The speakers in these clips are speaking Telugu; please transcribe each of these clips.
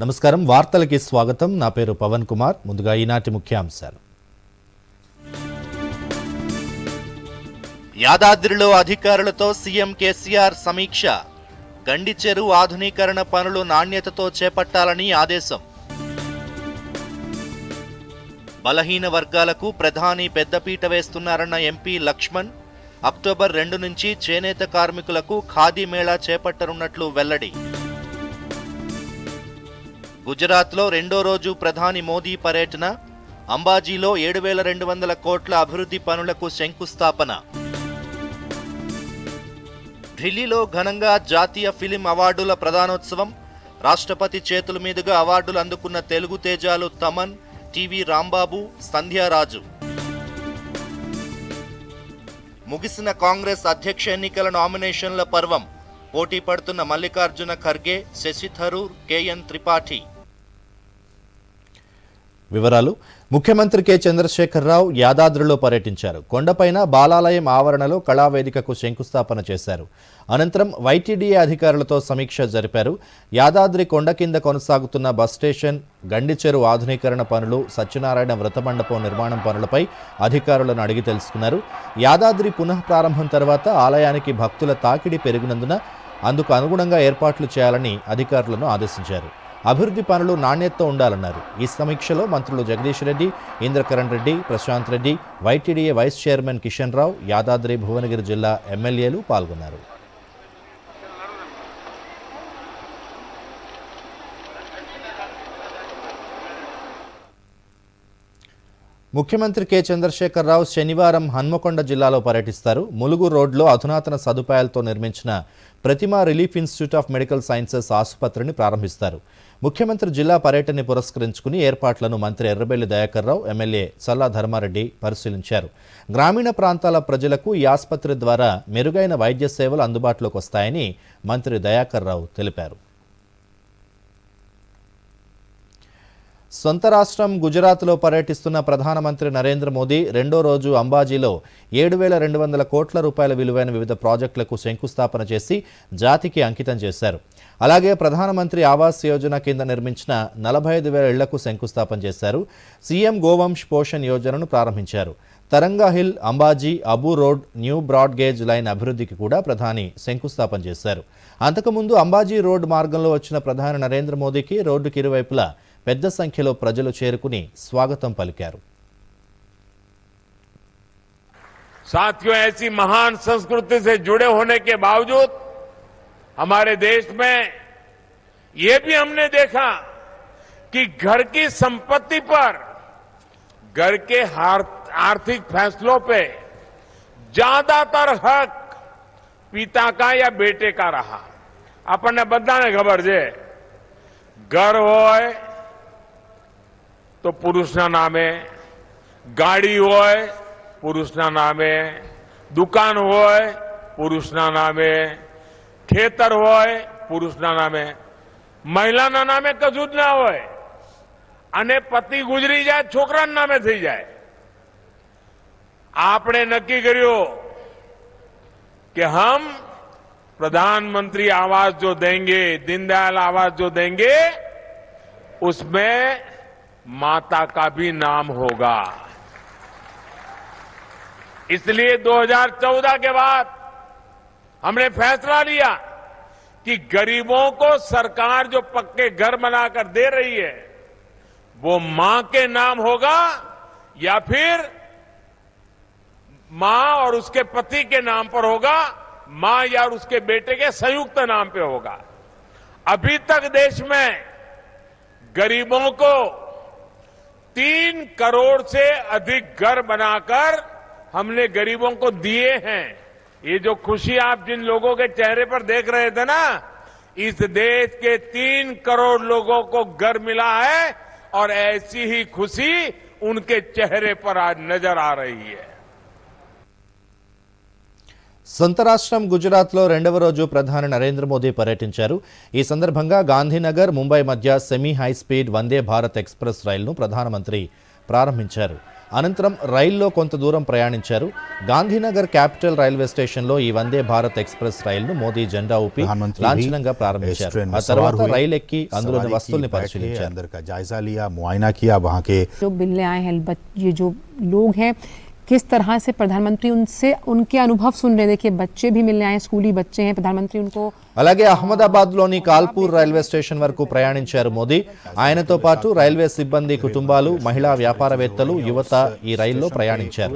నమస్కారం వార్తలకి స్వాగతం నా పేరు పవన్ కుమార్ ముందుగా ఈనాటి ముఖ్యాంశాలు యాదాద్రిలో అధికారులతో సీఎం కేసీఆర్ సమీక్ష గండి చెరువు ఆధునీకరణ పనులు నాణ్యతతో చేపట్టాలని ఆదేశం బలహీన వర్గాలకు ప్రధాని పెద్దపీట వేస్తున్నారన్న ఎంపీ లక్ష్మణ్ అక్టోబర్ 2 నుంచి చేనేత కార్మికులకు ఖాదీ మేళా చేపట్టనున్నట్లు వెల్లడి గుజరాత్లో రెండో రోజు ప్రధాని మోదీ పర్యటన అంబాజీలో 7,200 కోట్ల అభివృద్ధి పనులకు శంకుస్థాపన ఢిల్లీలో ఘనంగా జాతీయ ఫిలిం అవార్డుల ప్రదానోత్సవం రాష్ట్రపతి చేతుల మీదుగా అవార్డులు అందుకున్న తెలుగు తేజాలు తమన్, టీవీ రాంబాబు, సంధ్యారాజు. ముగిసిన కాంగ్రెస్ అధ్యక్ష ఎన్నికల నామినేషన్ల పర్వం పోటీ పడుతున్న మల్లికార్జున ఖర్గే, శశి థరూర్, కేఎన్ త్రిపాఠి. వివరాలు ముఖ్యమంత్రి కె చంద్రశేఖరరావు యాదాద్రిలో పర్యటించారు. కొండపైన బాలాలయం ఆవరణలో కళావేదికకు శంకుస్థాపన చేశారు. అనంతరం వైటీడీఏ అధికారులతో సమీక్ష జరిపారు. యాదాద్రి కొండ కింద కొనసాగుతున్న బస్ స్టేషన్, గండి చెరువు ఆధునీకరణ పనులు, సత్యనారాయణ వ్రతమండపం నిర్మాణం పనులపై అధికారులను అడిగి తెలుసుకున్నారు. యాదాద్రి పునః ప్రారంభం తర్వాత ఆలయానికి భక్తుల తాకిడి పెరిగినందున అందుకు అనుగుణంగా ఏర్పాట్లు చేయాలని అధికారులను ఆదేశించారు. అభివృద్ధి పనులు నాణ్యతతో ఉండాలన్నారు. ఈ సమీక్షలో మంత్రులు Jagadish Reddy, Indrakaran Reddy, Prashant Reddy, YTDA vice chairman Kishan Rao, Yadadri Bhuvanagiri జిల్లా ఎమ్మెల్యేలు పాల్గొన్నారు. ముఖ్యమంత్రి కె చంద్రశేఖరరావు శనివారం హన్మకొండ జిల్లాలో పర్యటిస్తారు. ములుగు రోడ్లో అధునాతన సదుపాయాలతో నిర్మించిన Pratima relief institute of medical sciences ఆసుపత్రిని ప్రారంభిస్తారు. ముఖ్యమంత్రి జిల్లా పర్యటనని పురస్కరించుకుని ఏర్పాట్లను మంత్రి ఎర్రబెల్లి దయాకర్రావు, ఎమ్మెల్యే చల్లా ధర్మారెడ్డి పరిశీలించారు. గ్రామీణ ప్రాంతాల ప్రజలకు ఈ ఆసుపత్రి ద్వారా మెరుగైన వైద్య సేవలు అందుబాటులోకి వస్తాయని మంత్రి దయాకర్రావు తెలిపారు. సొంత రాష్ట్రం గుజరాత్లో పర్యటిస్తున్న ప్రధానమంత్రి నరేంద్ర మోదీ రెండో రోజు అంబాజీలో 7,200 కోట్ల రూపాయల విలువైన వివిధ ప్రాజెక్టులకు శంకుస్థాపన చేసి జాతికి అంకితం చేశారు. అలాగే ప్రధానమంత్రి ఆవాస్ యోజన కింద నిర్మించిన 45,000 ఇళ్లకు శంకుస్థాపన చేశారు. సీఎం గోవంశ్ పోషణ్ యోజనను ప్రారంభించారు. Taranga hill, Ambaji, Abu road, new broad gauge line అభివృద్ధికి కూడా ప్రధాని శంకుస్థాపన చేశారు. అంతకుముందు అంబాజీ రోడ్ మార్గంలో వచ్చిన ప్రధాని నరేంద్ర మోదీకి రోడ్డుకి ఇరువైపులా పెద్ద సంఖ్యలో ప్రజలు చేరుకుని స్వాగతం పలికారు. साथियों, ऐसी महान संस्कृति से जुड़े होने के बावजूद हमारे देश में ये भी हमने देखा कि घर की संपत्ति पर, घर के आर्थिक फैसलों पे ज्यादातर हक पिता का या बेटे का रहा. આપણને બધાને ખબર છે ઘર હોય તો પુરુષના નામે, ગાડી હોય પુરુષના નામે, દુકાન હોય પુરુષના નામે, ખેતર હોય પુરુષના નામે, મહિલાના નામે કશું જ ના હોય અને પતિ ગુજરી જાય છોકરાના નામે થઈ જાય. આપણે નક્કી કર્યું कि हम प्रधानमंत्री आवास जो देंगे, दीनदयाल आवास जो देंगे, उसमें माता का भी नाम होगा. इसलिए 2014 के बाद हमने फैसला लिया कि गरीबों को सरकार जो पक्के घर बनाकर दे रही है वो मां के नाम होगा या फिर मां और उसके पति के नाम पर होगा, मां या उसके बेटे के संयुक्त नाम पे होगा. अभी तक देश में गरीबों को 3 करोड़ से अधिक घर बनाकर हमने गरीबों को दिए हैं. ये जो खुशी आप जिन लोगों के चेहरे पर देख रहे थे ना, इस देश के 3 करोड़ लोगों को घर मिला है और ऐसी ही खुशी उनके चेहरे पर आज नजर आ रही है. సొంత రాష్ట్రం గుజరాత్లో రెండవ రోజు ప్రధాని నరేంద్ర మోదీ పర్యటించారు. ఈ సందర్భంగా గాంధీనగర్, ముంబై మధ్య semi high speed Vande Bharat express రైలును ప్రధానమంత్రి ప్రారంభించారు. అనంతరం రైల్లో కొంత దూరం ప్రయాణించారు. గాంధీనగర్ క్యాపిటల్ రైల్వే స్టేషన్లో ఈ వందే భారత్ ఎక్స్ప్రెస్ రైలును మోదీ జెండా ఊపి లాంఛనంగా ప్రారంభించారు. ఆ తర్వాత రైలు ఎక్కి అందులోని వస్తువుల్ని పరిశీలించారు. जो मिलने आए हैं ये जो लोग हैं किस तरह से प्रधानमंत्री उनसे उनके अनुभव सुन रहे थे कि बच्चे भी मिलने आए, स्कूली बच्चे हैं, प्रधानमंत्री उनको అలాగే అహ్మదాబాద్లోని కాల్పూర్ రైల్వే స్టేషన్ వరకు ప్రయాణించారు మోదీ. ఆయనతో పాటు రైల్వే సిబ్బంది కుటుంబాలు, మహిళా వ్యాపారవేత్తలు, యువత ఈ రైల్లో ప్రయాణించారు.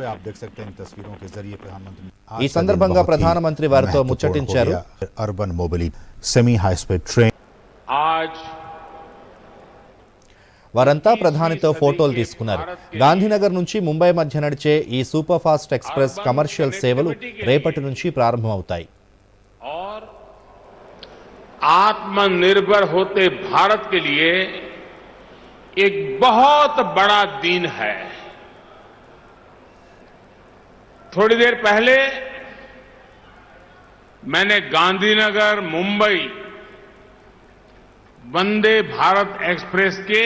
ఈ సందర్భంగా ప్రధానమంత్రి వారితో ముచ్చటించారు. Urban mobility semi high speed train వారంతా ప్రధానితో ఫోటోలు తీసుకున్నారు. గాంధీనగర్ నుంచి ముంబై మధ్య నడిచే ఈ సూపర్ ఫాస్ట్ ఎక్స్ప్రెస్ కమర్షియల్ సేవలు రేపటి నుంచి ప్రారంభమవుతాయి. आत्मनिर्भर होते भारत के लिए एक बहुत बड़ा दिन है. थोड़ी देर पहले मैंने गांधीनगर मुंबई वंदे भारत एक्सप्रेस के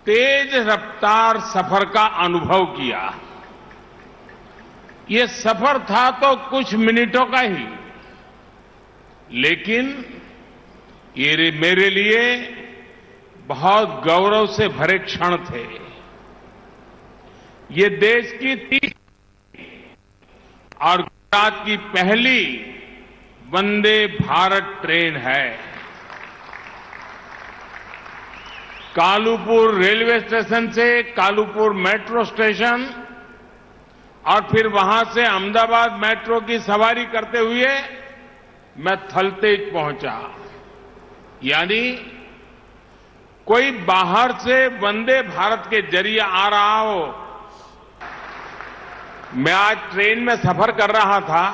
तेज रफ्तार सफर का अनुभव किया. ये सफर था तो कुछ मिनटों का ही, लेकिन ये मेरे लिए बहुत गौरव से भरे क्षण थे. ये देश की और गुजरात की पहली वंदे भारत ट्रेन है. कालूपुर रेलवे स्टेशन से कालूपुर मेट्रो स्टेशन और फिर वहां से अहमदाबाद मेट्रो की सवारी करते हुए मैं थलतेज पहुंचा. यानी कोई बाहर से वंदे भारत के जरिए आ रहा हो. मैं आज ट्रेन में सफर कर रहा था.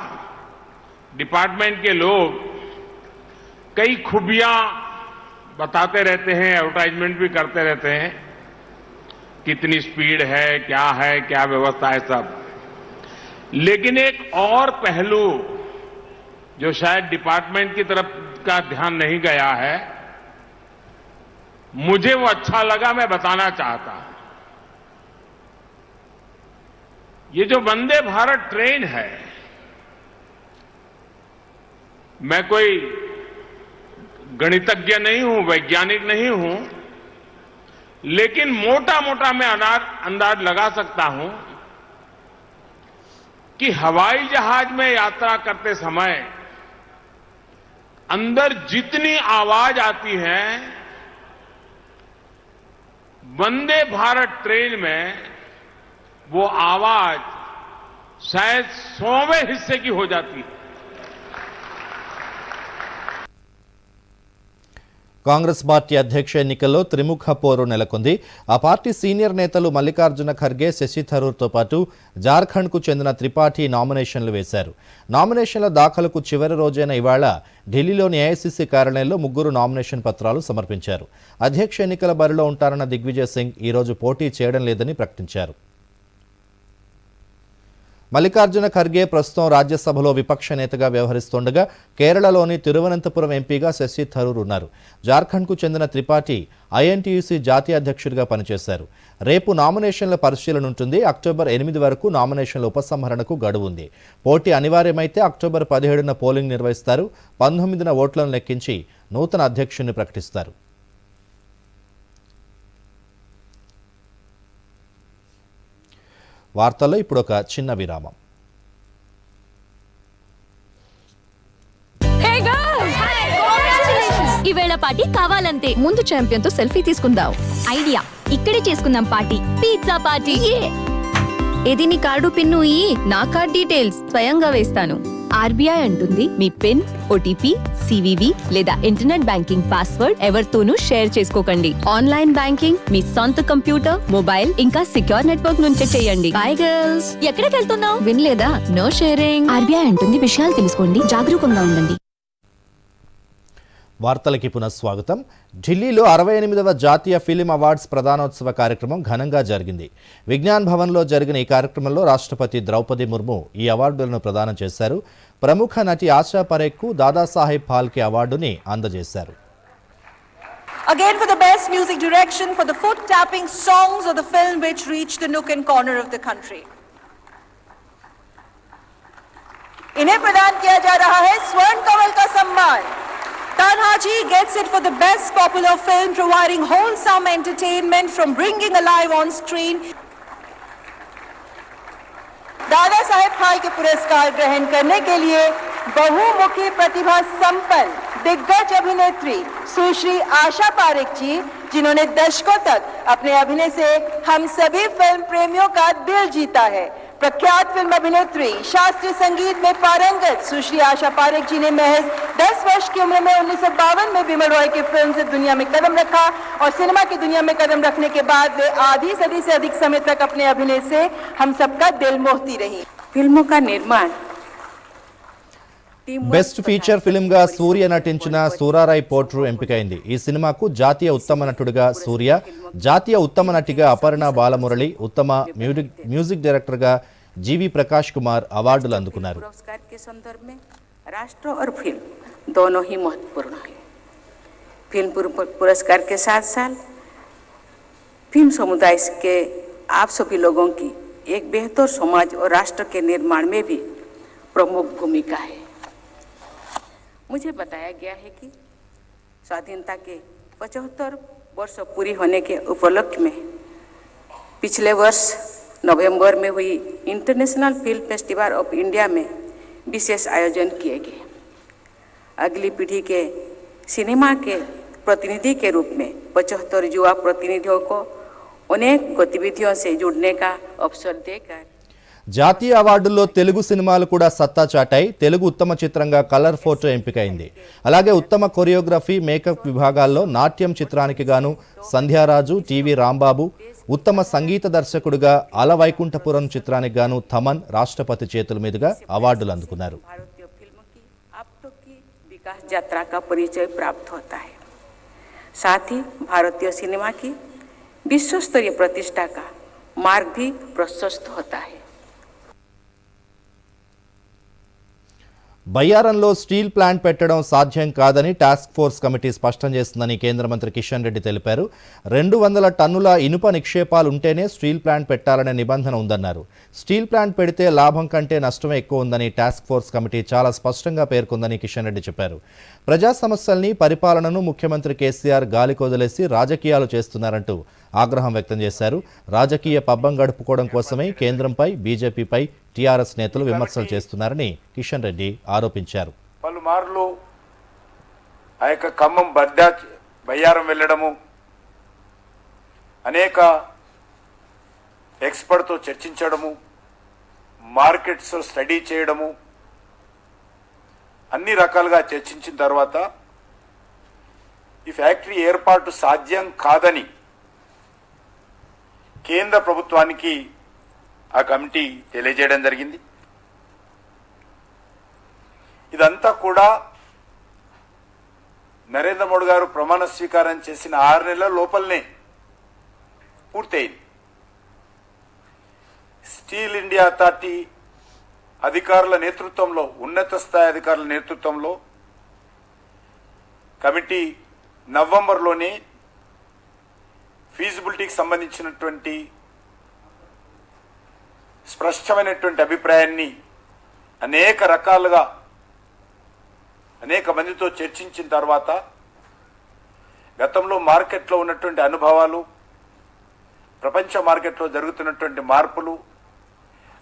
डिपार्टमेंट के लोग कई खूबियां बताते रहते हैं, एडवर्टाइजमेंट भी करते रहते हैं, कितनी स्पीड है, क्या व्यवस्था है सब. लेकिन एक और पहलू जो शायद डिपार्टमेंट की तरफ का ध्यान नहीं गया है, मुझे वो अच्छा लगा, मैं बताना चाहता हूं. ये जो वंदे भारत ट्रेन है, मैं कोई गणितज्ञ नहीं हूं, वैज्ञानिक नहीं हूं, लेकिन मोटा मोटा मैं अंदाज लगा सकता हूं कि हवाई जहाज में यात्रा करते समय अंदर जितनी आवाज आती है, वंदे भारत ट्रेन में वो आवाज शायद 100वें हिस्से की हो जाती है. కాంగ్రెస్ పార్టీ అధ్యక్ష ఎన్నికల్లో త్రిముఖ పోరు నెలకొంది. ఆ పార్టీ సీనియర్ నేతలు మల్లికార్జున ఖర్గే, శశి థరూర్తో పాటు జార్ఖండ్కు చెందిన త్రిపాఠి నామినేషన్లు వేశారు. నామినేషన్ల దాఖలుకు చివరి రోజైన ఇవాళ ఢిల్లీలోని ఏఐసీసీ కార్యాలయంలో ముగ్గురు నామినేషన్ పత్రాలు సమర్పించారు. అధ్యక్ష ఎన్నికల బరిలో ఉంటారన్న దిగ్విజయ్ సింగ్ ఈరోజు పోటీ చేయడం లేదని ప్రకటించారు. మల్లికార్జున ఖర్గే ప్రస్తుతం రాజ్యసభలో విపక్ష నేతగా వ్యవహరిస్తుండగా కేరళలోని తిరువనంతపురం ఎంపీగా శశి థరూర్ ఉన్నారు. జార్ఖండ్కు చెందిన త్రిపాఠి ఐఎన్టీయూసీ జాతీయ అధ్యక్షుడిగా పనిచేశారు. రేపు నామినేషన్ల పరిశీలన ఉంటుంది. అక్టోబర్ 8 వరకు నామినేషన్ల ఉపసంహరణకు గడువు ఉంది. పోటీ అనివార్యమైతే అక్టోబర్ 17న పోలింగ్ నిర్వహిస్తారు. 19న ఓట్లను లెక్కించి నూతన అధ్యక్షుడిని ప్రకటిస్తారు. వార్తల్లో ఇప్పుడు ఒక చిన్న విరామం. ఈవేళ పార్టీ కావాలంతే. ముందు ఛాంపియన్ తో సెల్ఫీ తీసుకుందాం. ఐడియా, ఇక్కడే చేసుకుందాం పార్టీ. Pizza party. ఏది నీ కార్డు పిన్ను ఈ నా కార్డ్ డీటెయిల్స్ స్వయంగా వేస్తాను. ఆర్బీఐ అంటుంది మీ పిన్, ఓటీపీ, సివివి లేదా ఇంటర్నెట్ బ్యాంకింగ్ పాస్వర్డ్ ఎవరితోనూ షేర్ చేసుకోకండి. ఆన్లైన్ బ్యాంకింగ్ మీ సొంత కంప్యూటర్, మొబైల్ ఇంకా సిక్యూర్ నెట్వర్క్ నుంచే చేయండి. By girls. ఎక్కడికి వెళ్తున్నావు? వినలేదా? No sharing. ఆర్బీఐ అంటుంది విషయాలు తెలుసుకోండి, జాగరూకంగా ఉండండి. వార్తలకి పునఃస్వాగతం. ఢిల్లీలో 68వ జాతీయ ఫిలిం అవార్డ్స్ ప్రదానోత్సవ కార్యక్రమం ఘనంగా జరిగింది. విజ్ఞాన్ భవన్లో జరిగిన ఈ కార్యక్రమంలో రాష్ట్రపతి ద్రౌపది ముర్ము ఈ అవార్డులను ప్రదానం చేశారు. ప్రముఖ నటి ఆశా పరేఖ్కు దాదాసాహెబ్ ఫాల్కే అవార్డుని అందజేశారు. Again, for the best music direction for the foot-tapping songs of the film which reached the nook and corner of the country. इन्हें प्रदान किया जा रहा है स्वर्ण कमल का सम्मान. Tanhaji gets it for the best popular film, providing wholesome entertainment from bringing alive on screen. Dada Saheb Phalke पुरस्कार ग्रहण करने के लिए बहुमुखी प्रतिभा संपन्न दिग्गज अभिनेत्री सुश्री आशा पारेख जी, जिन्होंने दशकों तक अपने अभिनय से हम सभी फिल्म प्रेमियों का दिल जीता है. प्रख्यात फिल्म अभिनेत्री, शास्त्रीय संगीत में पारंगत सुश्री आशा पारेख जी ने महज 10 वर्ष की उम्र में 1952 में बिमल रॉय की फिल्म से दुनिया में कदम रखा और सिनेमा की दुनिया में कदम रखने के बाद वे आधी सदी से अधिक समय तक अपने अभिनय से हम सबका दिल मोहती रही. फिल्मों का निर्माण బెస్ట్ ఫీచర్ ఫిల్మ్ గా సూర్య నటించిన సూరారాయ్ పోట్రు ఎంపికైంది. ఈ సినిమాకు జాతీయ ఉత్తమ నటుడిగా సూర్య, జాతీయ ఉత్తమ నటిగా అపర్ణ బాలమురళి, ఉత్తమ మ్యూజిక్ డైరెక్టర్ గా జీవి ప్రకాష్ కుమార్ అవార్డులు అందుకున్నారు. पुरस्कार के संदर्भ में राष्ट्र और फिल्म दोनों ही महत्वपूर्ण है. फिल्म पुरस्कार के साथ साथ फिल्म समुदाय के आप सभी लोगों की एक बेहतर समाज और राष्ट्र के निर्माण में भी प्रमुख भूमिका है. मुझे बताया गया है कि स्वाधीनता के 75 वर्ष पूरी होने के उपलक्ष्य में पिछले वर्ष नवंबर में हुई international film festival of India में विशेष आयोजन किए गए. अगली पीढ़ी के सिनेमा के प्रतिनिधि के रूप में 75 युवा प्रतिनिधियों को अनेक गतिविधियों से जुड़ने का अवसर देकर జాతీయ అవార్డుల్లో తెలుగు సినిమాలు కూడా సత్తా చాటాయి. తెలుగు ఉత్తమ చిత్రంగా కలర్ ఫోటో ఎంపికైంది. అలాగే ఉత్తమ కొరియోగ్రఫీ, మేకప్ విభాగాల్లో నాట్యం చిత్రానికి గాను సంధ్యారాజు, టీవీ రాంబాబు, ఉత్తమ సంగీత దర్శకుడిగా అలవైకుంఠపురం చిత్రానికి గాను థమన్ రాష్ట్రపతి చేతుల మీదుగా అవార్డులు అందుకున్నారు. भारतीय फिल्म की अब तक की विकास यात्रा का परिचय प्राप्त होता है. साथ ही भारतीय सिनेमा की विश्व स्तरीय प्रतिष्ठा का मार्ग भी प्रशस्त होता है. బయ్యారంలో స్టీల్ ప్లాంట్ పెట్టడం సాధ్యం కాదని టాస్క్ ఫోర్స్ కమిటీ స్పష్టం చేస్తుందని కేంద్ర మంత్రి కిషన్ రెడ్డి తెలిపారు. 200 టన్నుల ఇనుప నిక్షేపాలు ఉంటేనే స్టీల్ ప్లాంట్ పెట్టాలనే నిబంధన ఉందన్నారు. స్టీల్ ప్లాంట్ పెడితే లాభం కంటే నష్టమే ఎక్కువ ఉందని టాస్క్ ఫోర్స్ కమిటీ చాలా స్పష్టంగా పేర్కొందని కిషన్ రెడ్డి చెప్పారు. ప్రజా సమస్యల్ని, పరిపాలనను ముఖ్యమంత్రి కేసీఆర్ గాలికొదిలేసి రాజకీయాలు చేస్తున్నారంటూ ఆగ్రహం వ్యక్తం చేశారు. రాజకీయ పబ్బం గడుపుకోవడం కోసమే కేంద్రంపై, బీజేపీపై టీఆర్ఎస్ నేతలు విమర్శలు చేస్తున్నారని కిషన్ రెడ్డి ఆరోపించారు. పలుమార్లు ఆ యొక్క ఖమ్మం బయ్యారం వెళ్ళడము, అనేక ఎక్స్పర్ట్తో చర్చించడము, మార్కెట్స్ స్టడీ చేయడము, అన్ని రకాలుగా చర్చించిన తర్వాత ఈ ఫ్యాక్టరీ ఏర్పాటు సాధ్యం కాదని కేంద్ర ప్రభుత్వానికి ఆ కమిటీ తెలియజేయడం జరిగింది. ఇదంతా కూడా నరేంద్ర మోడీ గారు ప్రమాణ స్వీకారం చేసిన 6 నెలల లోపలనే పూర్తయింది. స్టీల్ ఇండియా అథారిటీ అధికారుల నేతృత్వంలో, ఉన్నత స్థాయి అధికారుల నేతృత్వంలో కమిటీ నవంబర్లోనే ఫీజిబిలిటీకి సంబంధించినటువంటి స్పష్టమైనటువంటి అభిప్రాయాన్ని అనేక రకాలుగా అనేక మందితో చర్చించిన తర్వాత గతంలో మార్కెట్లో ఉన్నటువంటి అనుభవాలు, ప్రపంచ మార్కెట్లో జరుగుతున్నటువంటి మార్పులు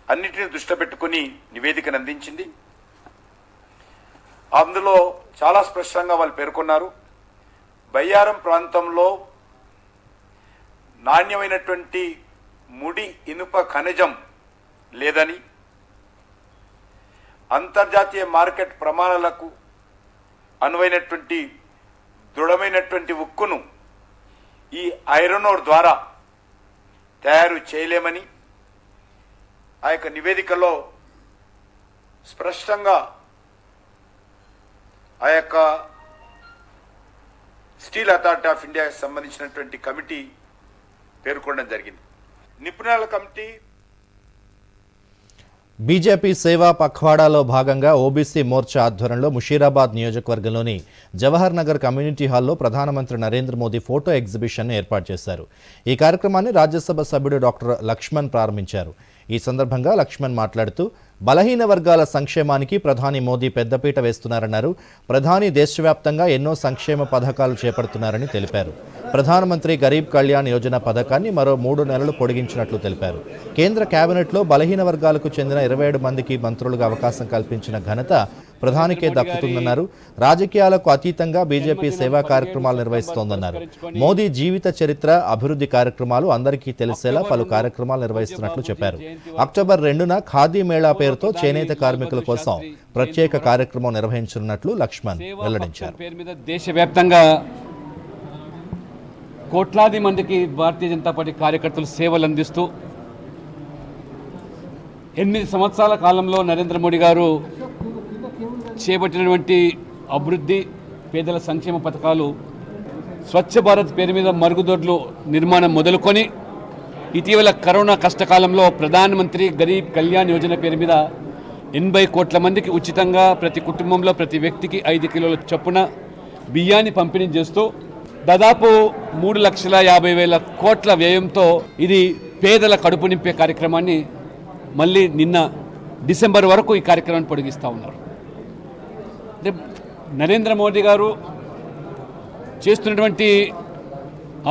అన్నిటిని దృష్టిలో పెట్టుకుని నివేదికను అందించింది. అందులో చాలా స్పష్టంగా వాళ్ళు పేర్కొన్నారు, బయ్యారం ప్రాంతంలో నాణ్యమైనటువంటి ముడి ఇనుప ఖనిజం లేదని, అంతర్జాతీయ మార్కెట్ ప్రమాణాలకు అనువైనటువంటి దృఢమైనటువంటి ఉక్కును ఈ ఐరన్ ఓర్ ద్వారా తయారు చేయలేమని ఆ యొక్క నివేదికలో స్పష్టంగా ఆ యొక్క స్టీల్ అథారిటీ ఆఫ్ ఇండియాకి సంబంధించినటువంటి కమిటీ పేర్కొనడం జరిగింది. నిపుణుల కమిటీ బీజేపీ సేవా పఖ్వాడాలో భాగంగా ఓబీసీ మోర్చా ఆధ్వర్యంలో ముషీరాబాద్ నియోజకవర్గంలోని జవహర్ నగర్ కమ్యూనిటీ హాల్లో ప్రధానమంత్రి నరేంద్ర మోదీ ఫోటో ఎగ్జిబిషన్ ఏర్పాటు చేశారు. ఈ కార్యక్రమాన్ని రాజ్యసభ సభ్యుడు డాక్టర్ లక్ష్మణ్ ప్రారంభించారు. ఈ సందర్భంగా లక్ష్మణ్ మాట్లాడుతూ బలహీన వర్గాల సంక్షేమానికి ప్రధాని మోదీ పెద్దపీట వేస్తున్నారన్నారు. ప్రధాని దేశవ్యాప్తంగా ఎన్నో సంక్షేమ పథకాలు చేపడుతున్నారని తెలిపారు. ప్రధానమంత్రి గరీబ్ కళ్యాణ్ యోజన పథకాన్ని మరో 3 నెలలు పొడిగించినట్లు తెలిపారు. కేంద్ర కేబినెట్లో బలహీన వర్గాలకు చెందిన 27 మందికి మంత్రులుగా అవకాశం కల్పించిన ఘనత ప్రధానికే దక్కుతుందన్నారు. రాజకీయాలకు అతీతంగా బీజేపీ సేవా కార్యక్రమాలు నిర్వహిస్తోందన్నారు. మోదీ జీవిత చరిత్ర, అభివృద్ధి కార్యక్రమాలు అందరికీ తెలిసేలా పలు కార్యక్రమాలు నిర్వహిస్తున్నట్లు చెప్పారు. అక్టోబర్ 2న ఖాదీ మేళా పేరుతో చేనేత కార్మికుల కోసం ప్రత్యేక కార్యక్రమం నిర్వహించనున్నట్లు లక్ష్మణ్ వెల్లడించారు. దేశవ్యాప్తంగా కోట్లాది మందికి భారతీయ జనతా పార్టీ కార్యకర్తలు సేవలు అందిస్తూ 8 సంవత్సరాల కాలంలో నరేంద్ర మోడీ గారు చేపట్టినటువంటి అభివృద్ధి, పేదల సంక్షేమ పథకాలు, స్వచ్ఛ భారత్ పేరు మీద మరుగుదొడ్లు నిర్మాణం మొదలుకొని ఇటీవల కరోనా కష్టకాలంలో ప్రధానమంత్రి గరీబ్ కళ్యాణ్ యోజన పేరు మీద 80 కోట్ల మందికి ఉచితంగా ప్రతి కుటుంబంలో ప్రతి వ్యక్తికి 5 కిలోల చొప్పున బియ్యాన్ని పంపిణీ చేస్తూ దాదాపు 3,50,000 కోట్ల వ్యయంతో ఇది పేదల కడుపు నింపే కార్యక్రమాన్ని మళ్ళీ నిన్న డిసెంబర్ వరకు ఈ కార్యక్రమాన్ని పొడిగిస్తూ ఉన్నారు. అంటే నరేంద్ర మోడీ గారు చేస్తున్నటువంటి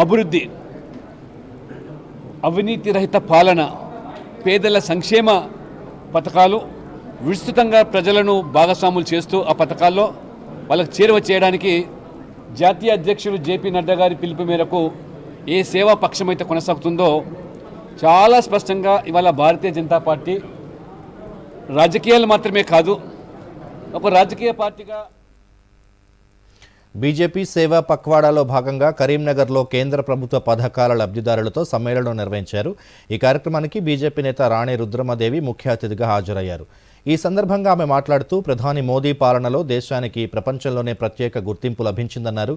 అభివృద్ధి, అవినీతి రహిత పాలన, పేదల సంక్షేమ పథకాలు విస్తృతంగా ప్రజలను భాగస్వాములు చేస్తూ ఆ పథకాల్లో వాళ్ళకు చేరువ చేయడానికి జాతీయ అధ్యక్షులు జేపీ నడ్డా గారి పిలుపు మేరకు ఏ సేవా పక్షమైతే కొనసాగుతుందో చాలా స్పష్టంగా ఇవాళ భారతీయ జనతా పార్టీ రాజకీయాలు మాత్రమే కాదు, ఒక రాజకీయ పార్టీగా. బీజేపీ సేవా పఖ్వాడాలో భాగంగా కరీంనగర్లో కేంద్ర ప్రభుత్వ పథకాల లబ్ధిదారులతో సమ్మేళనం నిర్వహించారు. ఈ కార్యక్రమానికి బీజేపీ నేత రాణి రుద్రమదేవి ముఖ్య అతిథిగా హాజరయ్యారు. ఈ సందర్భంగా ఆమె మాట్లాడుతూ ప్రధాని మోదీ పాలనలో దేశానికి ప్రపంచంలోనే ప్రత్యేక గుర్తింపు లభించిందన్నారు.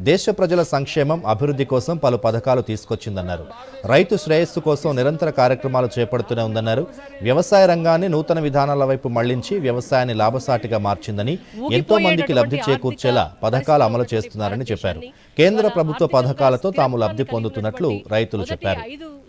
దేశ ప్రజల సంక్షేమం, అభివృద్ధి కోసం పలు పథకాలు తీసుకొచ్చిందన్నారు. రైతు శ్రేయస్సు కోసం నిరంతర కార్యక్రమాలు చేపడుతూనే ఉందన్నారు. వ్యవసాయ రంగాన్ని నూతన విధానాల వైపు మళ్లించి వ్యవసాయాన్ని లాభసాటిగా మార్చిందని, ఎంతో మందికి లబ్ధి చేకూర్చేలా పథకాలు అమలు చేస్తున్నారని చెప్పారు. కేంద్ర ప్రభుత్వ పథకాలతో తాము లబ్ధి పొందుతున్నట్లు రైతులు చెప్పారు.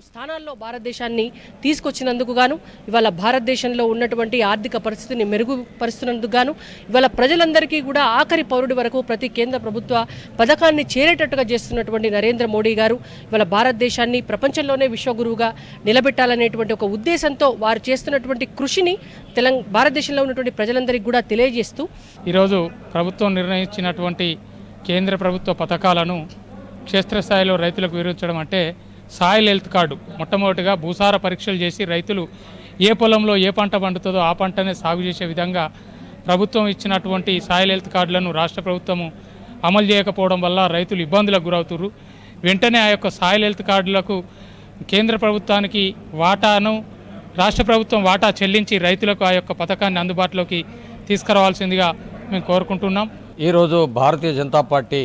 స్థానాల్లో భారతదేశాన్ని తీసుకొచ్చినందుకు గాను, ఇవాళ భారతదేశంలో ఉన్నటువంటి ఆర్థిక పరిస్థితిని మెరుగుపరుస్తున్నందుకు గాను, ఇవాళ ప్రజలందరికీ కూడా ఆఖరి పౌరుడి వరకు ప్రతి కేంద్ర ప్రభుత్వ పథకాన్ని చేరేటట్టుగా చేస్తున్నటువంటి నరేంద్ర మోడీ గారు ఇవాళ భారతదేశాన్ని ప్రపంచంలోనే విశ్వగురువుగా నిలబెట్టాలనేటువంటి ఒక ఉద్దేశంతో వారు చేస్తున్నటువంటి కృషిని భారతదేశంలో ఉన్నటువంటి ప్రజలందరికీ కూడా తెలియజేస్తూ ఈరోజు ప్రభుత్వం నిర్ణయించినటువంటి కేంద్ర ప్రభుత్వ పథకాలను క్షేత్రస్థాయిలో రైతులకు వివరించడం అంటే సాయిల్ హెల్త్ కార్డు. మొట్టమొదటిగా భూసార పరీక్షలు చేసి రైతులు ఏ పొలంలో ఏ పంట పండుతుందో ఆ పంటనే సాగు చేసే విధంగా ప్రభుత్వం ఇచ్చినటువంటి సాయిల్ హెల్త్ కార్డులను రాష్ట్ర ప్రభుత్వము అమలు చేయకపోవడం వల్ల రైతులు ఇబ్బందులకు గురవుతున్నారు. వెంటనే ఆ యొక్క సాయిల్ హెల్త్ కార్డులకు కేంద్ర ప్రభుత్వానికి వాటాను రాష్ట్ర ప్రభుత్వం వాటా చెల్లించి రైతులకు ఆ యొక్క పథకాన్ని అందుబాటులోకి తీసుకురావాల్సిందిగా మేము కోరుకుంటున్నాం. ఈరోజు భారతీయ జనతా పార్టీ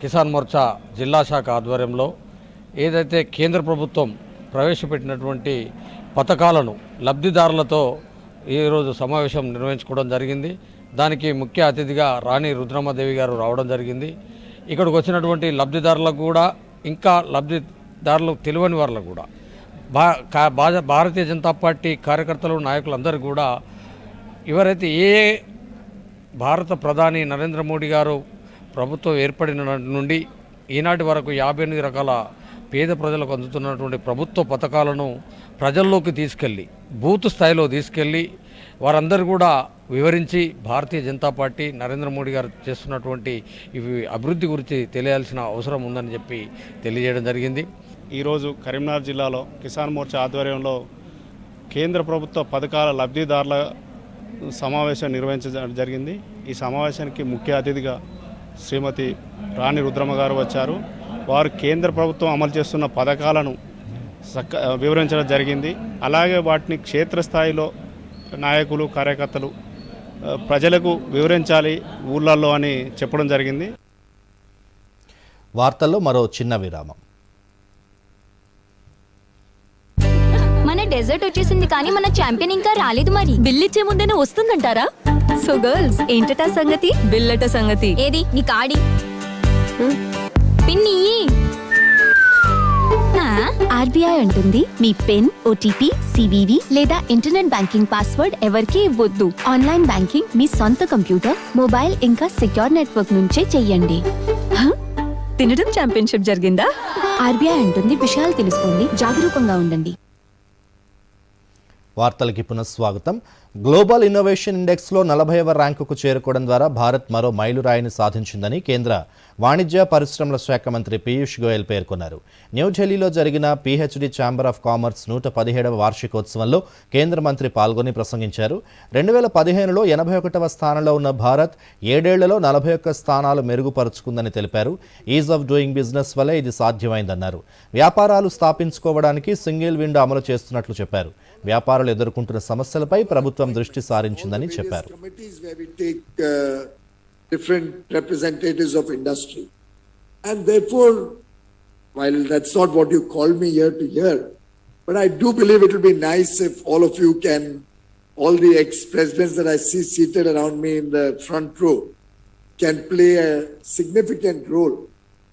కిసాన్ మోర్చా జిల్లా శాఖ ఆధ్వర్యంలో ఏదైతే కేంద్ర ప్రభుత్వం ప్రవేశపెట్టినటువంటి పథకాలను లబ్ధిదారులతో ఈరోజు సమావేశం నిర్వహించుకోవడం జరిగింది. దానికి ముఖ్య అతిథిగా రాణి రుద్రమదేవి గారు రావడం జరిగింది. ఇక్కడికి వచ్చినటువంటి లబ్ధిదారులకు కూడా, ఇంకా లబ్ధిదారులకు తెలియని వాళ్ళకు కూడా భారతీయ జనతా పార్టీ కార్యకర్తలు, నాయకులందరూ కూడా ఎవరైతే భారత ప్రధాని నరేంద్ర మోడీ గారు ప్రభుత్వం ఏర్పడిన నుండి ఈనాటి వరకు 58 రకాల పేద ప్రజలకు అందుతున్నటువంటి ప్రభుత్వ పథకాలను ప్రజల్లోకి తీసుకెళ్ళి, బూత్ స్థాయిలో తీసుకెళ్ళి వారందరూ కూడా వివరించి భారతీయ జనతా పార్టీ నరేంద్ర మోడీ గారు చేస్తున్నటువంటి ఇవి అభివృద్ధి గురించి తెలియాల్సిన అవసరం ఉందని చెప్పి తెలియజేయడం జరిగింది. ఈరోజు కరీంనగర్ జిల్లాలో కిసాన్ మోర్చా ఆధ్వర్యంలో కేంద్ర ప్రభుత్వ పథకాల లబ్ధిదారుల సమావేశం నిర్వహించడం జరిగింది. ఈ సమావేశానికి ముఖ్య అతిథిగా శ్రీమతి రాణి రుద్రమ గారు వచ్చారు. వారు కేంద్ర ప్రభుత్వం అమలు చేస్తున్న పథకాలను వివరించడం జరిగింది. అలాగే వాటిని క్షేత్రస్థాయిలో నాయకులు, కార్యకర్తలు ప్రజలకు వివరించాలి ఊళ్ళల్లో అని చెప్పడం జరిగింది. వార్తల్లో మరో చిన్న విరామం. మన డెజర్ట్ వచ్చేసింది కానీ మన ఛాంపియన్ ఇంకా రాలేదు మరి. బిల్ ఇచ్చే ముందేనే వస్తుందంటారా? సో గర్ల్స్ ఏంటట సంగతి? బిల్లట సంగతి ఏది నీ కాడి పిన్ని. ఆర్బీఐ అంటుంది మీ పిన్, ఓటీపీ, సివివి లేదా ఇంటర్నెట్ బ్యాంకింగ్ పాస్వర్డ్ ఎవరికీ ఇవ్వొద్దు. ఆన్లైన్ బ్యాంకింగ్ మీ సొంత కంప్యూటర్, మొబైల్ ఇంకా సెక్యూర్ నెట్వర్క్ నుంచే చెయ్యండి. తినడం ఛాంపియన్షిప్ జరిగిందా? ఆర్బీఐ అంటుంది విషయాలు తెలుసుకోండి, జాగరూకంగా ఉండండి. వార్తలకి పునఃస్వాగతం. గ్లోబల్ ఇన్నోవేషన్ ఇండెక్స్లో 40వ ర్యాంకుకు చేరుకోవడం ద్వారా భారత్ మరో మైలురాయిని సాధించిందని కేంద్ర వాణిజ్య పరిశ్రమల శాఖ మంత్రి పీయూష్ గోయల్ పేర్కొన్నారు. న్యూఢిల్లీలో జరిగిన పీహెచ్డీ ఛాంబర్ ఆఫ్ కామర్స్ 117వ వార్షికోత్సవంలో కేంద్ర మంత్రి పాల్గొని ప్రసంగించారు. 2015లో 81వ స్థానంలో ఉన్న భారత్ 7 ఏళ్లలో 41 స్థానాలు మెరుగుపరుచుకుందని తెలిపారు. ఈజ్ ఆఫ్ డూయింగ్ బిజినెస్ వల్లే ఇది సాధ్యమైందన్నారు. వ్యాపారాలు స్థాపించుకోవడానికి సింగిల్ విండో అమలు చేస్తున్నట్లు చెప్పారు. వ్యాపారులు ఎదుర్కొంటున్న సమస్యలపై ప్రభుత్వం దృష్టి సారించిందని చెప్పారు. Different representatives of industry, and therefore, while that's not what you call me year to year, but I do believe it will be nice if all of you can, all the ex-presidents that I see seated around me in the front row, can play a significant role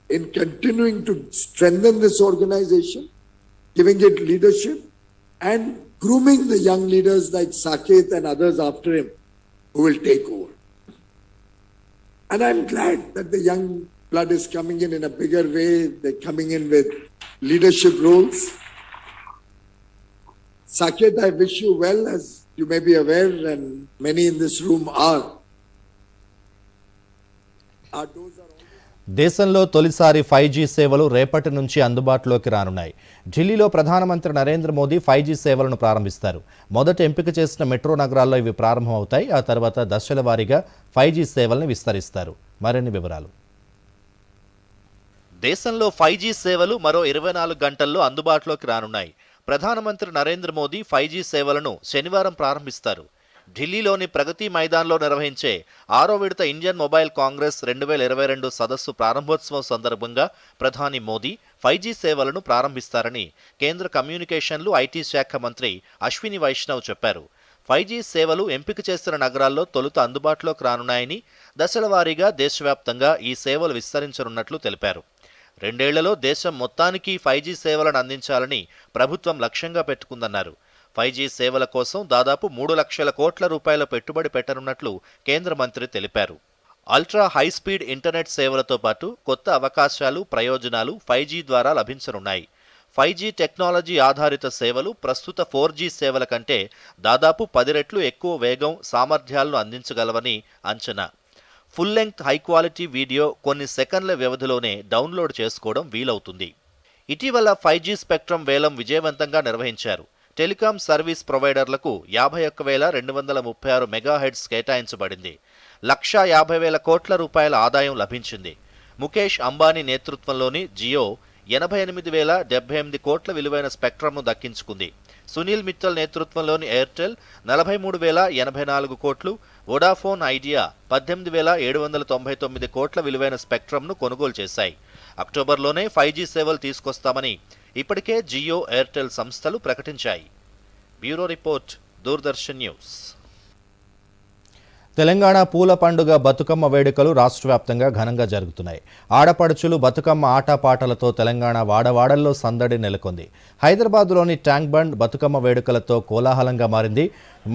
in continuing to strengthen this organization, giving it leadership, and grooming the young leaders like Saket and others after him who will take over. And I'm glad that the young blood is coming in a bigger way. They're coming in with leadership roles. Saket, I wish you well, as you may be aware, and many in this room are. Our doors are దేశంలో తొలిసారి 5G సేవలు రేపటి నుంచి అందుబాటులోకి రానున్నాయి. ఢిల్లీలో ప్రధానమంత్రి నరేంద్ర మోదీ 5G సేవలను ప్రారంభిస్తారు. మొదట ఎంపిక చేసిన మెట్రో నగరాల్లో ఇవి ప్రారంభమవుతాయి. ఆ తర్వాత దశల వారీగా 5G సేవలను విస్తరిస్తారు. మరిన్ని వివరాలు. దేశంలో 5G సేవలు మరో 24 గంటల్లో అందుబాటులోకి రానున్నాయి. ప్రధానమంత్రి నరేంద్ర మోదీ 5G సేవలను శనివారం ప్రారంభిస్తారు. ఢిల్లీలోని ప్రగతి మైదాన్లో నిర్వహించే 6వ విడత ఇండియన్ మొబైల్ కాంగ్రెస్ 2022 సదస్సు ప్రారంభోత్సవం సందర్భంగా ప్రధాని మోదీ 5G సేవలను ప్రారంభిస్తారని కేంద్ర కమ్యూనికేషన్లు, ఐటీ శాఖ మంత్రి అశ్విని వైష్ణవ్ చెప్పారు. 5G సేవలు ఎంపిక చేసిన నగరాల్లో తొలుత అందుబాటులోకి రానున్నాయని, దశల వారీగా దేశవ్యాప్తంగా ఈ సేవలు విస్తరించనున్నట్లు తెలిపారు. 2 ఏళ్లలో దేశం మొత్తానికి 5G సేవలను అందించాలని ప్రభుత్వం లక్ష్యంగా పెట్టుకుందన్నారు. 5G సేవల కోసం దాదాపు 3 లక్షల కోట్ల రూపాయల పెట్టుబడి పెట్టనున్నట్లు కేంద్ర మంత్రి తెలిపారు. అల్ట్రా హైస్పీడ్ ఇంటర్నెట్ సేవలతో పాటు కొత్త అవకాశాలు, ప్రయోజనాలు 5G ద్వారా లభించనున్నాయి. 5G టెక్నాలజీ ఆధారిత సేవలు ప్రస్తుత 4G సేవల కంటే దాదాపు 10 రెట్లు ఎక్కువ వేగం, సామర్థ్యాలను అందించగలవని అంచనా. Full length high quality video కొన్ని సెకన్ల వ్యవధిలోనే డౌన్లోడ్ చేసుకోవడం వీలవుతుంది. ఇటీవల 5G స్పెక్ట్రమ్ వేలం విజయవంతంగా నిర్వహించారు. టెలికాం సర్వీస్ ప్రొవైడర్లకు 51,236 మెగాహెర్ట్జ్ కేటాయించబడింది. 1,50,000 కోట్ల రూపాయల ఆదాయం లభించింది. ముఖేష్ అంబానీ నేతృత్వంలోని జియో 88,078 కోట్ల విలువైన స్పెక్ట్రమ్ను దక్కించుకుంది. సునీల్ మిత్తల్ నేతృత్వంలోని ఎయిర్టెల్ 43,084 కోట్లు, వోడాఫోన్ ఐడియా 18,799 కోట్ల విలువైన స్పెక్ట్రమ్ను కొనుగోలు చేశాయి. అక్టోబర్లోనే 5G సేవలు తీసుకొస్తామని ఇప్పటికే జియో, ఎయిర్టెల్ సంస్థలు ప్రకటించాయి. Bureau report, Doordarshan news. Telangana పూల పండుగ బతుకమ్మ వేడుకలు రాష్ట్ర వ్యాప్తంగా ఘనంగా జరుగుతున్నాయి. ఆడపడుచులు బతుకమ్మ ఆటపాటలతో తెలంగాణ వాడవాడల్లో సందడి నెలకొంది. హైదరాబాద్లోని ట్యాంక్ బండ్ బతుకమ్మ వేడుకలతో కోలాహలంగా మారింది.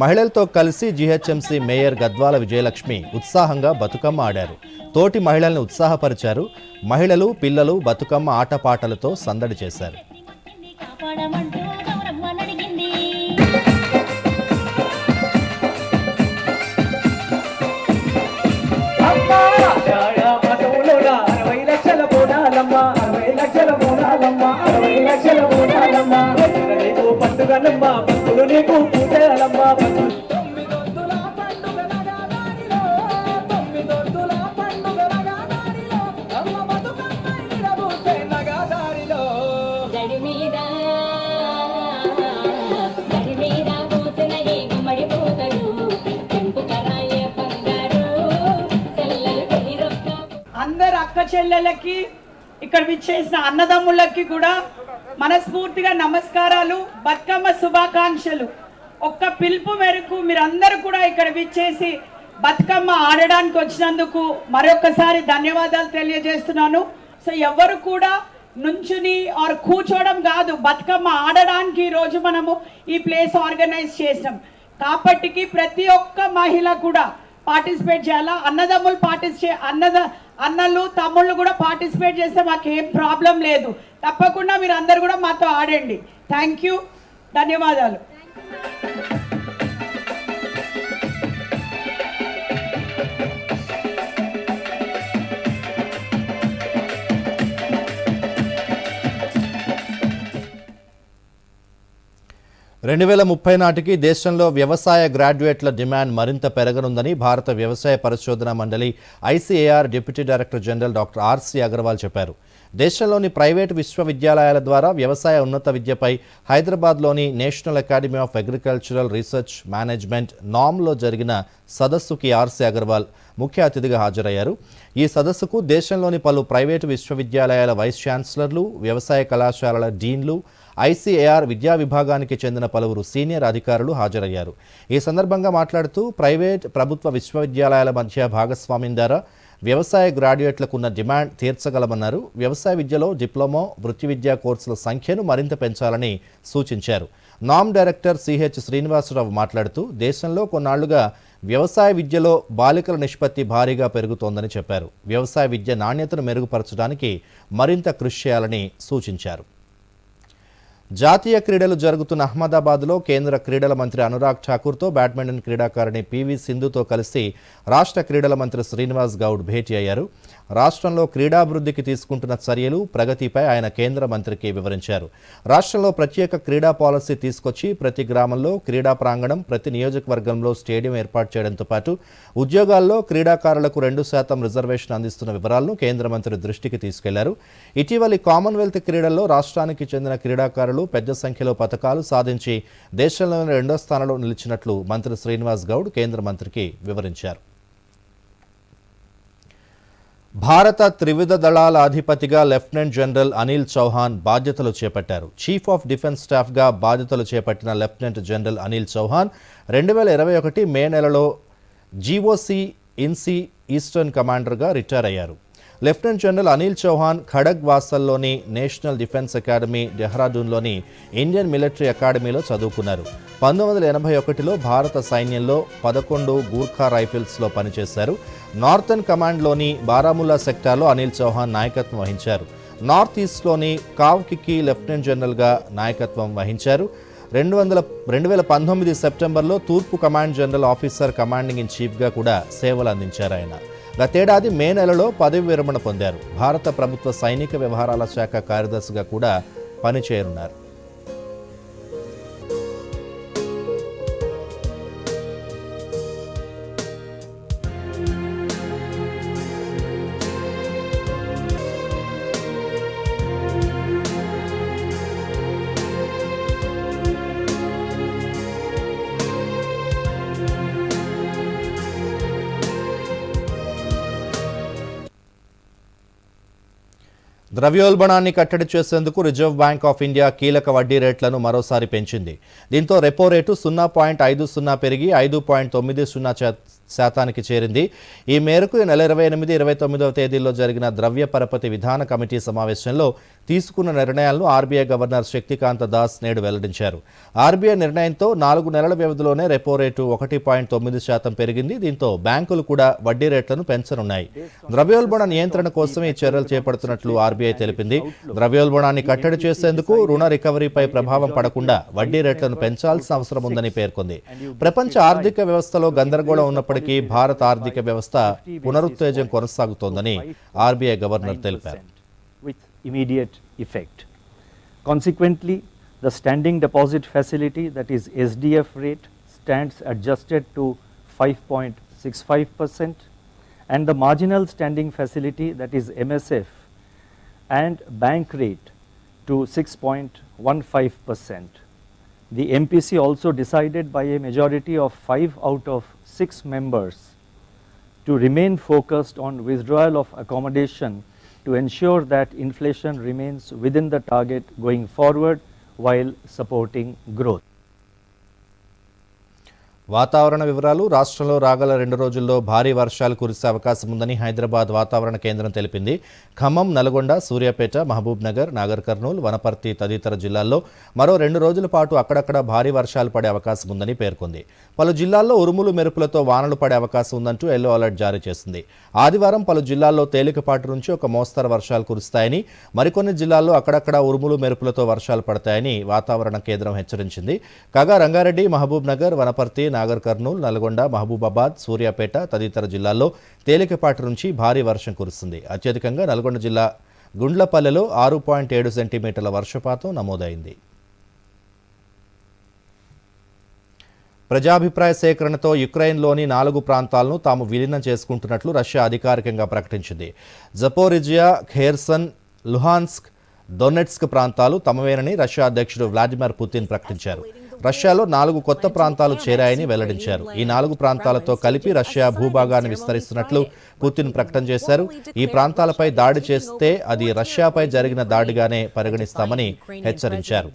మహిళలతో కలిసి జీహెచ్ఎంసీ మేయర్ గద్వాల విజయలక్ష్మి ఉత్సాహంగా బతుకమ్మ ఆడారు. తోటి మహిళల్ని ఉత్సాహపరిచారు. మహిళలు, పిల్లలు బతుకమ్మ ఆటపాటలతో సందడి చేశారు. అందరు అక్క చెల్లెలకి, ఇక్కడ విచ్చేసిన అన్నదమ్ములకి కూడా మనస్ఫూర్తిగా నమస్కారాలు, బతుకమ్మ శుభాకాంక్షలు. ఒక్క పిలుపు మేరకు మీరందరూ కూడా ఇక్కడ విచ్చేసి బతుకమ్మ ఆడడానికి వచ్చినందుకు మరొకసారి ధన్యవాదాలు తెలియజేస్తున్నాను. సో ఎవరు కూడా నుంచుని ఆర్ కూర్చోవడం కాదు, బతుకమ్మ ఆడడానికి ఈరోజు మనము ఈ ప్లేస్ ఆర్గనైజ్ చేసాం. కాబట్టి ప్రతి ఒక్క మహిళ కూడా పార్టిసిపేట్ చేయాలా. అన్నదమ్ములు అన్నలు తమ్ముళ్ళు కూడా పార్టిసిపేట్ చేస్తే మాకు ఏం ప్రాబ్లం లేదు. తప్పకుండా మీరు అందరు కూడా మాతో ఆడండి. థ్యాంక్ యూ, ధన్యవాదాలు. రెండు 2030 నాటికి దేశంలో వ్యవసాయ గ్రాడ్యుయేట్ల డిమాండ్ మరింత పెరగనుందని భారత వ్యవసాయ పరిశోధన మండలి ICAR deputy director general doctor RC Agarwal చెప్పారు. దేశంలోని ప్రైవేటు విశ్వవిద్యాలయాల ద్వారా వ్యవసాయ ఉన్నత విద్యపై హైదరాబాద్లోని national academy of agricultural research management నామ్లో జరిగిన సదస్సుకి ఆర్సీ అగర్వాల్ ముఖ్య అతిథిగా హాజరయ్యారు. ఈ సదస్సుకు దేశంలోని పలు ప్రైవేటు విశ్వవిద్యాలయాల వైస్ ఛాన్సలర్లు, వ్యవసాయ కళాశాలల డీన్లు, ఐసీఏఆర్ విద్యా విభాగానికి చెందిన పలువురు సీనియర్ అధికారులు హాజరయ్యారు. ఈ సందర్భంగా మాట్లాడుతూ ప్రైవేట్ ప్రభుత్వ విశ్వవిద్యాలయాల మధ్య భాగస్వామ్యం ద్వారా వ్యవసాయ గ్రాడ్యుయేట్లకు ఉన్న డిమాండ్ తీర్చగలమన్నారు. వ్యవసాయ విద్యలో డిప్లొమా, వృత్తి విద్యా కోర్సుల సంఖ్యను మరింత పెంచాలని సూచించారు. నామ్ డైరెక్టర్ సిహెచ్ శ్రీనివాసరావు మాట్లాడుతూ దేశంలో కొన్నాళ్లుగా వ్యవసాయ విద్యలో బాలికల నిష్పత్తి భారీగా పెరుగుతోందని చెప్పారు. వ్యవసాయ విద్య నాణ్యతను మెరుగుపరచడానికి మరింత కృషి చేయాలని సూచించారు. జాతీయ క్రీడలు జరుగుతున్న అహ్మదాబాద్లో కేంద్ర క్రీడల మంత్రి అనురాగ్ ఠాకూర్తో బ్యాడ్మింటన్ క్రీడాకారిణి పివి సింధుతో కలిసి రాష్ట్ర క్రీడల మంత్రి శ్రీనివాస్ గౌడ్ భేటీ అయ్యారు. రాష్ట్రంలో క్రీడాభివృద్ధికి తీసుకుంటున్న చర్యలు, ప్రగతిపై ఆయన కేంద్ర మంత్రికి వివరించారు. రాష్ట్రంలో ప్రత్యేక క్రీడా పాలసీ తీసుకొచ్చి ప్రతి గ్రామంలో క్రీడా ప్రాంగణం, ప్రతి నియోజకవర్గంలో స్టేడియం ఏర్పాటు చేయడంతో పాటు ఉద్యోగాల్లో క్రీడాకారులకు 2% రిజర్వేషన్ అందిస్తున్న వివరాలను కేంద్ర మంత్రి దృష్టికి తీసుకెళ్లారు. ఇటీవలి కామన్వెల్త్ క్రీడల్లో రాష్ట్రానికి చెందిన క్రీడాకారులు పెద్ద సంఖ్యలో పతకాలు సాధించి దేశంలోని 2వ స్థానంలో నిలిచినట్లు మంత్రి శ్రీనివాస్ గౌడ్ కేంద్ర మంత్రికి వివరించారు. భారత త్రివిధ దళాల అధిపతిగా లెఫ్టినెంట్ జనరల్ అనిల్ చౌహాన్ బాధ్యతలు చేపట్టారు. చీఫ్ ఆఫ్ డిఫెన్స్ స్టాఫ్గా బాధ్యతలు చేపట్టిన lieutenant general Anil Chauhan 2021 May నెలలో జీఓసీ ఇన్సీ ఈస్టర్న్ కమాండర్గా రిటైర్ అయ్యారు. లెఫ్టినెంట్ జనరల్ అనిల్ చౌహాన్ ఖడగ్ వాసల్లోని నేషనల్ డిఫెన్స్ అకాడమీ, డెహ్రాడూన్లోని ఇండియన్ మిలిటరీ అకాడమీలో చదువుకున్నారు. 1981లో భారత సైన్యంలో 11 గూర్ఖా రైఫిల్స్లో పనిచేశారు. నార్థన్ కమాండ్లోని బారాముల్లా సెక్టార్లో అనిల్ చౌహాన్ నాయకత్వం వహించారు. నార్త్ ఈస్ట్లోని కావ్కి లెఫ్టినెంట్ జనరల్గా నాయకత్వం వహించారు. 2019 సెప్టెంబర్లో తూర్పు command general officer commanding in చీఫ్గా కూడా సేవలు అందించారు. ఆయన గతేడాది మే నెలలో పదవి విరమణ పొందారు. భారత ప్రభుత్వ సైనిక వ్యవహారాల శాఖ కార్యదర్శిగా కూడా పనిచేయనున్నారు. ద్రవ్యోల్బణాన్ని కట్టడి చేసేందుకు రిజర్వ్ బ్యాంక్ ఆఫ్ ఇండియా కీలక వడ్డీ రేట్లను మరోసారి పెంచింది. దీంతో రెపో రేటు 0.50 పెరిగి 5.90% చేరింది. ఈ మేరకు ఈ నెల 28, 29వ తేదీల్లో జరిగిన ద్రవ్య పరపతి విధాన కమిటీ సమావేశంలో తీసుకున్న నిర్ణయాలను ఆర్బీఐ గవర్నర్ శక్తికాంత దాస్ నేడు వెల్లడించారు. ఆర్బీఐ నిర్ణయంతో 4 నెలల వ్యవధిలోనే రెపో రేటు 1.9% పెరిగింది. దీంతో బ్యాంకులు కూడా వడ్డీ రేట్లను పెంచనున్నాయి. ద్రవ్యోల్బణ నియంత్రణ కోసం ఈ చర్యలు చేపడుతున్నట్లు ఆర్బీఐ తెలిపింది. ద్రవ్యోల్బణాన్ని కట్టడి చేసేందుకు రుణ రికవరీపై ప్రభావం పడకుండా వడ్డీ రేట్లను పెంచాల్సిన అవసరం ఉందని పేర్కొంది. ప్రపంచ ఆర్థిక వ్యవస్థలో గందరగోళం ఉన్నప్పటికీ భారత ఆర్థిక వ్యవస్థ పునరుత్తేజం కొనసాగుతోందని ఆర్బీఐ గవర్నర్ తెలిపారు. Immediate effect. Consequently, the standing deposit facility, that is SDF rate, stands adjusted to 5.65% and the marginal standing facility, that is MSF, and bank rate to 6.15%. The MPC also decided by a majority of 5 out of 6 members to remain focused on withdrawal of accommodation to ensure that inflation remains within the target going forward while supporting growth. వాతావరణ వివరాలు. రాష్ట్రంలో రాగల 2 రోజుల్లో భారీ వర్షాలు కురిసే అవకాశం ఉందని హైదరాబాద్ వాతావరణ కేంద్రం తెలిపింది. ఖమ్మం, నల్గొండ, సూర్యాపేట, మహబూబ్ నగర్, నాగర్ కర్నూల్, వనపర్తి తదితర జిల్లాల్లో మరో 2 రోజుల పాటు అక్కడక్కడ భారీ వర్షాలు పడే అవకాశం ఉందని పేర్కొంది. పలు జిల్లాల్లో ఉరుములు మెరుపులతో వానలు పడే అవకాశం ఉందంటూ ఎల్లో అలర్ట్ జారీ చేసింది. ఆదివారం పలు జిల్లాల్లో తేలికపాటి నుంచి ఒక మోస్తరు వర్షాలు కురుస్తాయని, మరికొన్ని జిల్లాల్లో అక్కడక్కడ ఉరుములు మెరుపులతో వర్షాలు పడతాయని వాతావరణ కేంద్రం హెచ్చరించింది. కాగా రంగారెడ్డి, మహబూబ్ నగర్, వనపర్తి, నాగర్ కర్నూల్, నల్గొండ, మహబూబాబాద్, సూర్యాపేట తదితర జిల్లాల్లో తేలికపాటి నుంచి భారీ వర్షం కురుస్తుంది. అత్యధికంగా నల్గొండ జిల్లా గుండ్లపల్లెలో 6.7 సెంటీమీటర్ల వర్షపాతం నమోదైంది. ప్రజాభిప్రాయ సేకరణతో యుక్రెయిన్లోని 4 ప్రాంతాలను తాము విలీనం చేసుకుంటున్నట్లు రష్యా అధికారికంగా ప్రకటించింది. జపోరిజియా, ఖెర్సన్, లుహాన్స్క్, డొనెట్స్క్ ప్రాంతాలు తమవేనని రష్యా అధ్యక్షుడు వ్లాదిమిర్ పుతిన్ ప్రకటించారు. రష్యాలో 4 కొత్త ప్రాంతాలు చేరాయని వెల్లడించారు. ఈ 4 ప్రాంతాలతో కలిపి రష్యా భూభాగాన్ని విస్తరిస్తున్నట్లు పుతిన్ ప్రకటన చేశారు. ఈ ప్రాంతాలపై దాడి చేస్తే అది రష్యాపై జరిగిన దాడిగానే పరిగణిస్తామని హెచ్చరించారు.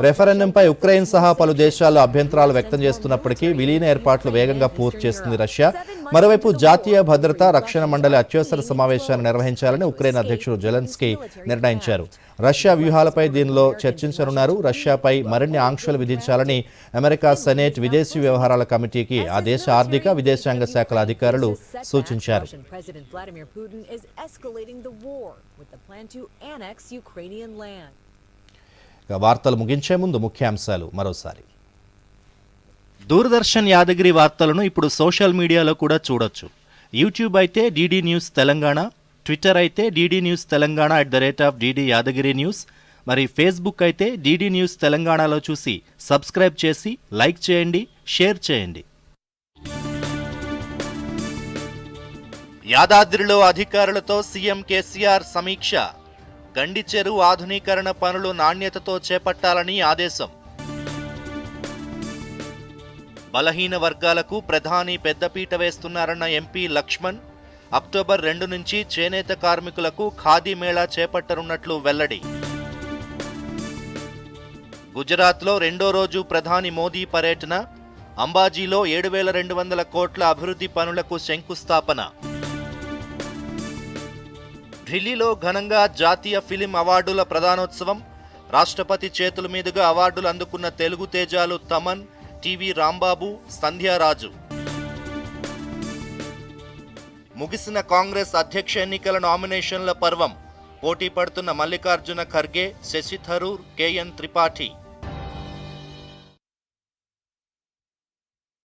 రెఫరెండంపై ఉక్రెయిన్ సహా పలు దేశాల్లో అభ్యంతరాలు వ్యక్తం చేస్తున్నప్పటికీ విలీన ఏర్పాట్లు వేగంగా పూర్తి చేస్తుంది రష్యా. మరోవైపు జాతీయ భద్రత, రక్షణ మండలి అత్యవసర సమావేశాన్ని నిర్వహించాలని ఉక్రెయిన్ అధ్యక్షుడు జెలెన్స్కీ నిర్ణయించారు. రష్యా వ్యూహాలపై దీనిలో చర్చించనున్నారు. రష్యాపై మరిన్ని ఆంక్షలు విధించాలని అమెరికా సెనేట్ విదేశీ వ్యవహారాల కమిటీకి ఆ దేశ ఆర్థిక, విదేశాంగ శాఖల అధికారులు సూచించారు. వార్తలు ముగించే ముందు ముఖ్యాంశాలు మరోసారి. దూరదర్శన్ యాదగిరి వార్తలను ఇప్పుడు సోషల్ మీడియాలో కూడా చూడొచ్చు. యూట్యూబ్ అయితే డిడి న్యూస్ తెలంగాణ, ట్విట్టర్ అయితే DD news Telangana @DD Yadagiri news, మరి ఫేస్బుక్ అయితే డిడి న్యూస్ తెలంగాణలో చూసి సబ్స్క్రైబ్ చేసి లైక్ చేయండి, షేర్ చేయండి. యాదాద్రిలో అధికారులతో సీఎం కేసీఆర్ సమీక్ష. గండి చెరువు ఆధునీకరణ పనులు నాణ్యతతో చేపట్టాలని ఆదేశం. బలహీన వర్గాలకు ప్రధాని పెద్దపీట వేస్తున్నారన్న ఎంపీ లక్ష్మణ్. అక్టోబర్ 2 నుంచి చేనేత కార్మికులకు ఖాదీ మేళా చేపట్టనున్నట్లు వెల్లడి. గుజరాత్లో 2వ రోజు ప్రధాని మోదీ పర్యటన. అంబాజీలో 7,200 కోట్ల అభివృద్ధి పనులకు శంకుస్థాపన. ఢిల్లీలో ఘనంగా జాతీయ ఫిలిం అవార్డుల ప్రదానోత్సవం. రాష్ట్రపతి చేతుల మీదుగా అవార్డులు అందుకున్న తెలుగు తేజాలు తమన్, టీవీ రాంబాబు, సంధ్యారాజు. ముగిసిన కాంగ్రెస్ అధ్యక్ష ఎన్నికల నామినేషన్ల పర్వం. పోటీ పడుతున్న మల్లికార్జున ఖర్గే, శశి థరూర్, కేఎన్ త్రిపాఠి.